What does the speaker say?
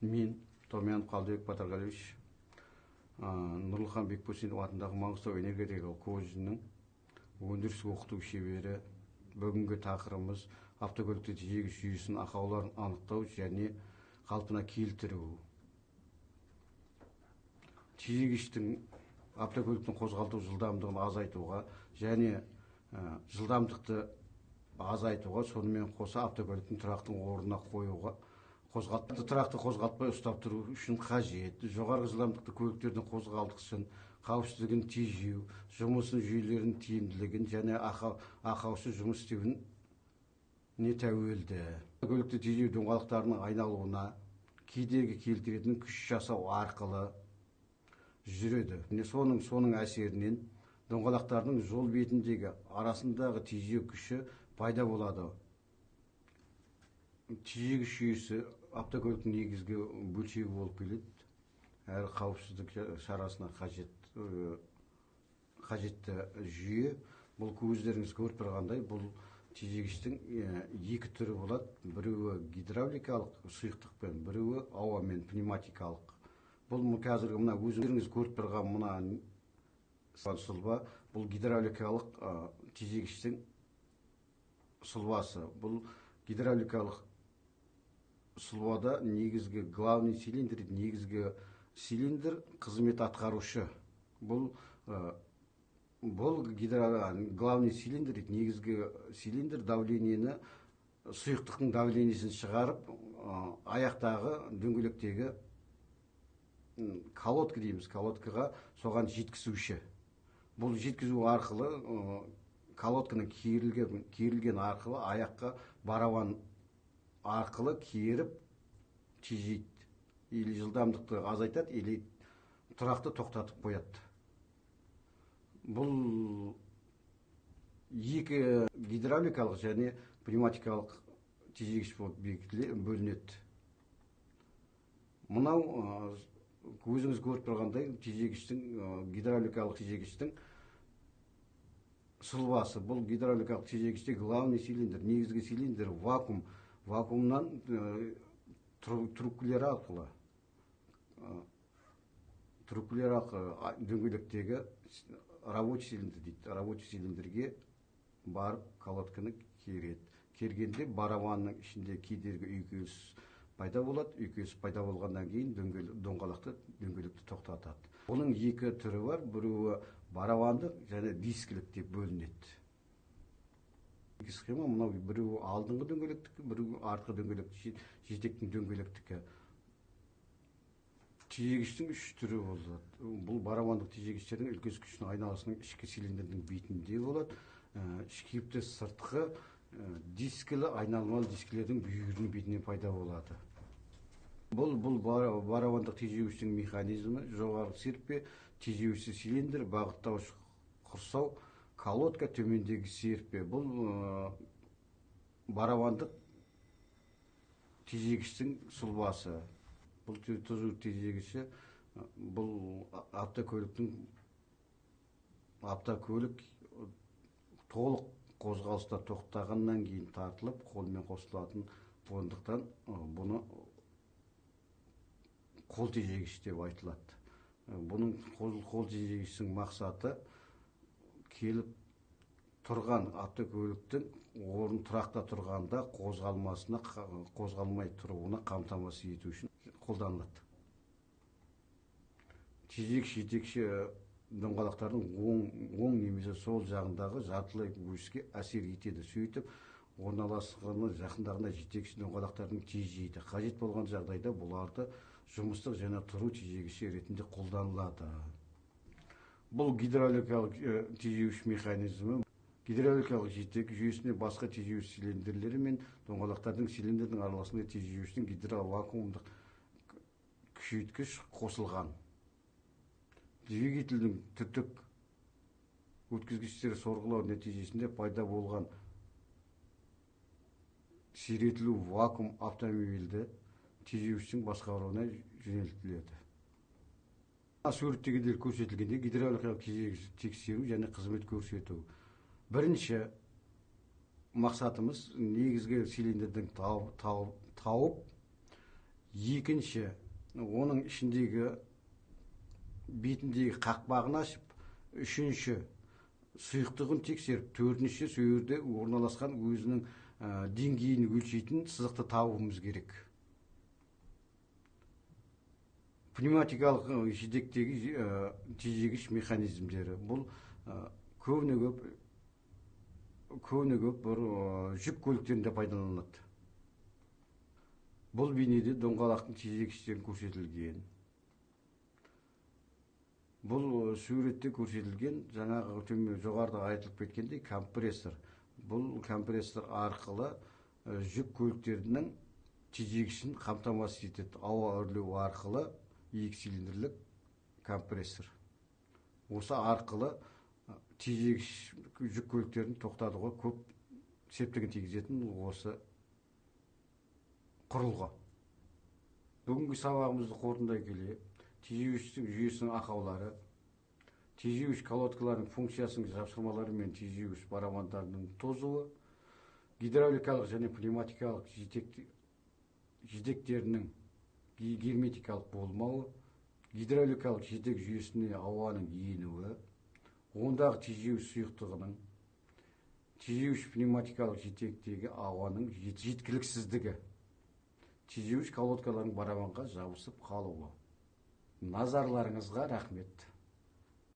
Мен Томянов Қалдыбек Батырғалиевич, Нұрлыхан Бекбосынов атындағы Маңғыстау энергетикалық колледжінің өндіріс оқыту шебері. Бүгінгі тақырыбымыз автокөлікті тежегіш жүйесінің ақауларын анықтау және қалпына келтіру. Тежегіштің автокөліктің қозғалту жылдамдығын азайтуға және жылдамдықты азайтуға, сонымен қоса автокөліктің тұрақтың орнына қоюға, тұрақты қозғалтпай ұстап тұру үшін қажет. Жоғарғы жылдамдықты көліктердің қозғалтқышын қауіпсіздігін тежеу, жұмысын жүйелерінің тиімділігін және ақаусыз жұмыс істеуіне тәуелді. Көлікті тежеу доңғалақтарының айналуына кедергі келтіретін күш жасау арқылы жүреді. Соның әсерінен доңғалақтардың жол бетіндегі арасындағы тежеу күші пайда болады. Тежегіш жүйесі автокөліктің негізгі бөлшегі болып келеді. Әр қауіпсіздік шарасына қажетті жүйе. Бұл көздеріңіз көріп тұрғандай, бұл тежегіштің екі түрі болады. Біреуі гидравликалық сұйықтықпен, біреуі ауамен, пневматикалық. Бұл қазіргі мына өздеріңіз көріп тұрған мына сұлба, бұл гидравликалық тежегіштің сұлбасы. Бұл гидравликалық сұлбада негізгі главный цилиндр, негізгі цилиндр қызмет атқарушы. Бұл главный цилиндр, негізгі цилиндр давлениені, сұйықтықтың давлениесін шығарып, аяқтағы дөңгелектегі колодка дейміз, колодкаға соған жеткізуші. Бұл жеткізу арқылы колодканың керілген арқылы аяққа барабан арқылы керіп тежейді. Или жылдамдықты азайтады, или тұрақты тоқтатып қояды. Бұл екі гидравликалық және пневматикалық тежегіш болып бөлінеді. Мынау өзіңіз көріп тұрғандай гидравликалық тежегіштің сұлбасы. Бұл гидравликалық тежегіште главный цилиндр, негізгі цилиндр вакуум. Вакуумнан трубкілер арқылы дөңгелектегі рабочий цилиндр дейді. Рабочий цилиндрге барып колодканы кереді. Кергенде барабанның ішінде кедергі үйкеліс пайда болады. Үйкеліс пайда болғаннан кейін дөңгелекті тоқтатады. Оның екі түрі бар. Біреуі барабандық және дискілік деп бөлінеді. Схема мынау, біреуі алдыңғы дөңгелектікі, біреуі артқы дөңгелектікі, жетектің дөңгелектікі. Тежегіштің үш түрі болады. Бұл барабандық тежегіштердің үлкес күшінің айналасының ішкі цилиндрдің бетінде болады. Ішкепті сыртқы дискілі, айналмалы дискілердің бүйірінің бетінен пайда болады. Бұл барабандық тежегіштің механизмі: жоғарғы серппе, тежегіші цилиндр, бағыттауыш құрсау, колодка, төмендегі серппе. Бұл барабандық тежегіштің сұлбасы. Бұл тежегіші, бұл автокөлік толық қозғалыста тоқтағаннан кейін тартылып, қолмен қосылатын. Ондықтан бұны қол тежегіш деп айтылады. Бұның қол тежегіштің мақсаты келіп тұрған автокөліктің орын тұрақта тұрғанда қозғалмай тұруына қамтамасыз ету үшін қолданылады. Тежегіш жетекші доңғалақтардың оң немесе сол жағындағы жартылай оське әсер етеді. Сөйтіп, орналасқаны жақындағында жетекші доңғалақтардың тежейді. Қажет болған жағдайда бұларды жұмыстық және тұру тежегіші ретінде қолданылады. Бұл гидравликалық тежеуіш механизмі. Гидравликалық жетек жүйесіне басқа тежеуіш цилиндрлері мен доңғалақтардың цилиндрдің араласында тежеуіштің гидровакуумдық күшейткіш қосылған. Двигательдің түтік өткізгіштері сорғылау нәтижесінде пайда болған сиретілу вакуум автомобильді тежеуіштің басқаруына жөнелтіледі. Суреттегідер көрсетілгенде гидравликалық тежегіш тексеру және қызмет көрсету. Бірінші мақсатымыз негізгі цилиндрдің тауып, екінші, оның ішіндегі бетіндегі қақпағын ашып, үшінші, сұйықтығын тексеріп, төртінші, сол жерде орналасқан өзінің деңгейін өлшейтін сызықты табуымыз керек. Пневматикалық жидектегі тежегіш механизмдері бұл көбіне көп бір жүк көліктерінде пайдаланылады. Бұл бейнеде доңғалақтың тежегіштері көрсетілген. Бұл суретте көрсетілген жаңағы жоғарыда айтылып кеткендей компрессор. Бұл компрессор арқылы жүк көліктерінің тежегішін қамтамасыз етеді. Ауа үрлеу арқылы 2 цилиндрлік компрессор. Осы арқылы тежегіш жүк көліктерін тоқтатуға көп септігін тигізетін осы құрылғы. Бүгінгі сабағымызды қорытындай келе, тежегіштің жүйесінің ақаулары, тежегіш колодкаларының функциясының жапсырмалары мен тежегіш барабандарының тозуы, гидравликалық және пневматикалық жидектерінің герметикалық болмауы, гидравликалық жидек жүйесіне ауаның енуі, ондағы тежегіш сұйықтығының, тежегіш пневматикалық жидектегі ауаның жеткіліксіздігі, тежегіш колодкаларының барабанға жабысып қалуы. Назарларыңызға рахмет.